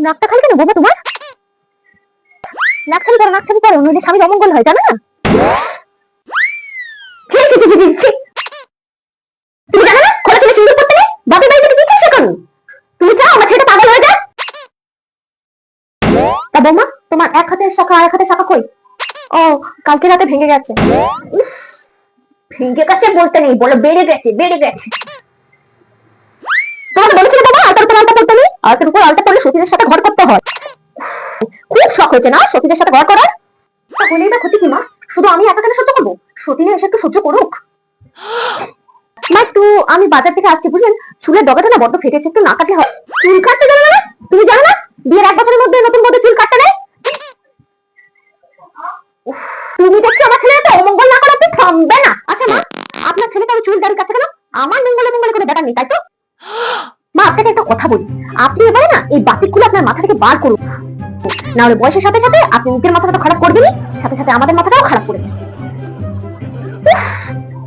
নাকটা খালি কেন বৌমা তোমার? নাক খালি করো, নাক খালি করো, নইলে স্বামীর অমঙ্গল হয়, জানো না? ছি, ছি, ছি, ছি, ছি, ছি। তুমি জানো না খোলা চুলে সিঁদুর পড়তে নেই? বাপের বাড়ি থেকে কি চাই শেখানো? তুমি চাও আমার ছেলেটা পাগল হয়ে যাক? তা বৌমা, তোমার এক হাতের শাখা আর এক হাতের শাখা কই? ও, কালকে রাতে ভেঙে গেছে। উফ, ভেঙে গেছে বলতে নেই, বলো বেড়ে গেছে, বেড়ে গেছে। তোমাকে বলেছিল বাবা আলতার উপর আলতা পড়তে নেই, আলতার উপর আলতা পড়লে সতীনের সাথে ঘর করতে হয়। খুব শখ হয়েছে না সতীনের সাথে ঘর করার? হলেই বা ক্ষতি কি মা? শুধু আমি একা কেন সহ্য করবো? সতীনে এসে একটু সহ্য করুক। মা একটু, আমি বাজার থেকে আসছি বুঝলেন, চুলের ডগাটা না বড্ড ফেটেছে, একটু না কাটলে হয়। চুল কাটতে জানো না? তুমি জানো না বিয়ের 1 বছরের মধ্যে নতুন বউদের চুল কাটতে নেই? উফ, তুমি দেখছো আমার ছেলে এত অমঙ্গল না করাতে থামবে না। আচ্ছা মা, আপনার ছেলে তো চুল দাড়ি কাটছে কেন? আমার মঙ্গলে মঙ্গলে করে ব্যাপার নেই, তাই তো? মা আপনাকে একটা কথা বলি, আপনি এবারে না এই বাতিকগুলো আপনার মাথা থেকে বার করুন, না হলে বয়সের সাথে সাথে আপনি নিজের মাথাটা তো খারাপ করবেনই, সাথে সাথে আমাদের মাথাটাও খারাপ করবেন।